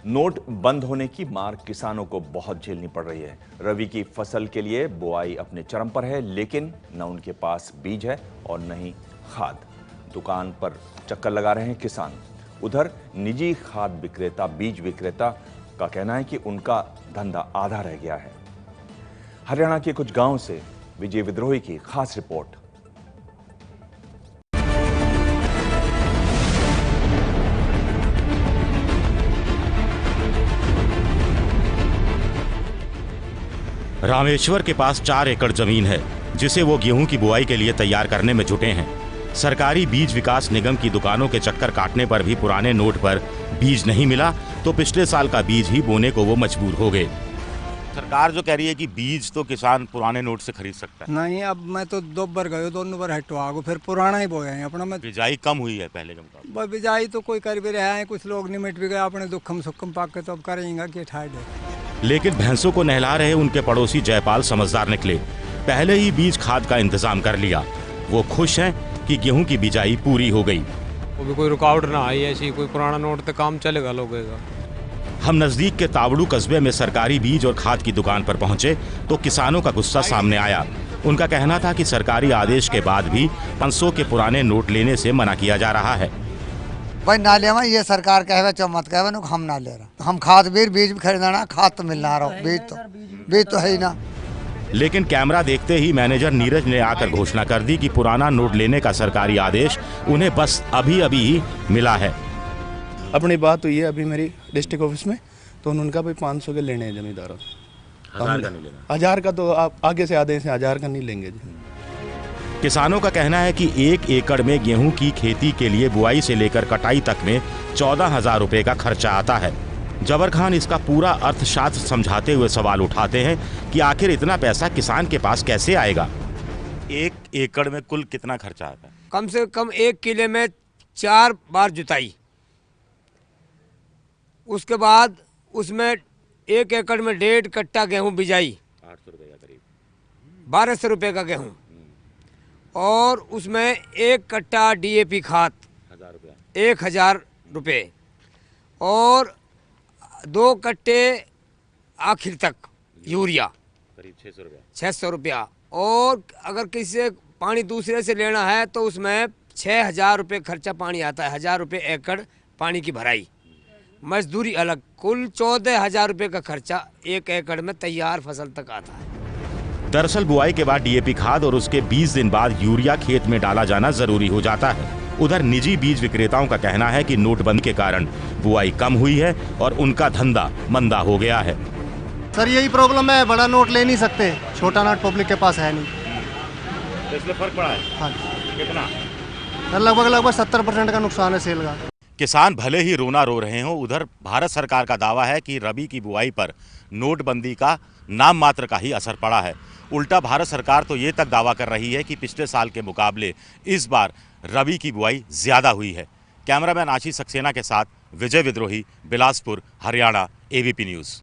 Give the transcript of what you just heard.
Note बंद होने की मार किसानों को बहुत झेलनी पड़ रही है। रबी की फसल के लिए बुआई अपने चरम पर है, लेकिन न उनके पास बीज है और न ही खाद। दुकान पर चक्कर लगा रहे हैं किसान। उधर निजी खाद विक्रेता, बीज विक्रेता का कहना है कि उनका धंधा आधा रह गया है। हरियाणा के कुछ गांवों से विजय विद्रोही की खास रिपोर्ट। रामेश्वर के पास 4 एकड़ जमीन है, जिसे वो गेहूं की बुआई के लिए तैयार करने में जुटे हैं। सरकारी बीज विकास निगम की दुकानों के चक्कर काटने पर भी पुराने नोट पर बीज नहीं मिला, तो पिछले साल का बीज ही बोने को वो मजबूर हो गए। सरकार जो कह रही है कि बीज तो किसान पुराने नोट से खरीद सकता है। नहीं, अब मैं तो 2 बार गयो, दोनों बार हटवा को फिर पुराना ही बोया है अपना। मैं बिजाई कम हुई है पहले के मुकाबले। बिजाई तो कोई कर भी रहा है, कुछ लोग निमिट भी गए अपने दुखम सुखम पाक के, तो अब करेंगे कि ठाई दे। लेकिन भैंसों को नहला रहे उनके पड़ोसी जयपाल समझदार निकले। पहले ही बीज खाद का इंतजाम कर लिया। वो खुश हैं कि गेहूं की बिजाई पूरी हो गई। वो भी कोई रुकावट ना आई, ऐसी कोई पुराना नोट तो काम चलेगा लोगों का। हम नजदीक के तावड़ू कस्बे में सरकारी बीज और खाद की दुकान पर पहुंचे तो किसानों का गुस्सा सामने आया। उनका कहना था कि सरकारी आदेश के बाद भी 500 के पुराने नोट लेने से मना किया जा रहा है। भाई ना ले, ये सरकार कहे चो मत कहे, हम ना ले रहा। हम खाद बीज भी खरीदना, खाद तो मिलना रहा, बीज तो है ही ना। लेकिन कैमरा देखते ही मैनेजर नीरज ने आकर घोषणा कर दी कि पुराना नोट लेने का सरकारी आदेश उन्हें बस अभी अभी ही मिला है। अपनी बात हुई है अभी मेरी डिस्ट्रिक्ट ऑफिस में, तो उन्होंने कहा भाई 500 के लेने हैं जमींदारों। 1000 का नहीं लेना। 1000 का तो आप आगे से आदेश है, 1000 का नहीं लेंगे जी। किसानों का कहना है कि 1 एकड़ में गेहूं की खेती के लिए बुआई से लेकर कटाई तक में 14,000 रुपए का खर्चा आता है। जबर खान इसका पूरा अर्थशास्त्र समझाते हुए सवाल उठाते हैं कि आखिर इतना पैसा किसान के पास कैसे आएगा। 1 एकड़ में कुल कितना खर्चा आता है? कम से कम 1 किले में 4 बार जुताई, उसके बाद उसमें 1 एकड़ में 1.5 कट्टा गेहूं बिजाई, 800 रुपए का करीब, 1200 रुपये का गेहूं, और उसमें 1 कट्टा DAP खाद 1000 रुपये, और 2 कट्टे आखिर तक यूरिया करीब 600 रुपया, और अगर किसी से पानी दूसरे से लेना है तो उसमें 6000 रुपये खर्चा पानी आता है। 1000 रुपये एकड़ पानी की भराई, मजदूरी अलग, कुल 14,000 रुपये का खर्चा 1 एकड़ में तैयार फसल तक आता है। दरअसल बुआई के बाद DAP खाद और उसके 20 दिन बाद यूरिया खेत में डाला जाना जरूरी हो जाता है। उधर निजी बीज विक्रेताओं का कहना है कि नोटबंदी के कारण बुआई कम हुई है और उनका धंधा मंदा हो गया है। सर यही प्रॉब्लम है, बड़ा नोट ले नहीं सकते, छोटा नोट पब्लिक के पास है नहीं, तो इसमें फर्क पड़ा है। हाँ कितना? सर लगभग 70% का नुकसान है सेल का। किसान भले ही रोना रो रहे हों, उधर भारत सरकार का दावा है कि रबी की बुआई पर नोटबंदी का नाम मात्र का ही असर पड़ा है। उल्टा भारत सरकार तो ये तक दावा कर रही है कि पिछले साल के मुकाबले इस बार रबी की बुआई ज्यादा हुई है। कैमरामैन आशीष सक्सेना के साथ विजय विद्रोही, बिलासपुर, हरियाणा, ABP न्यूज़।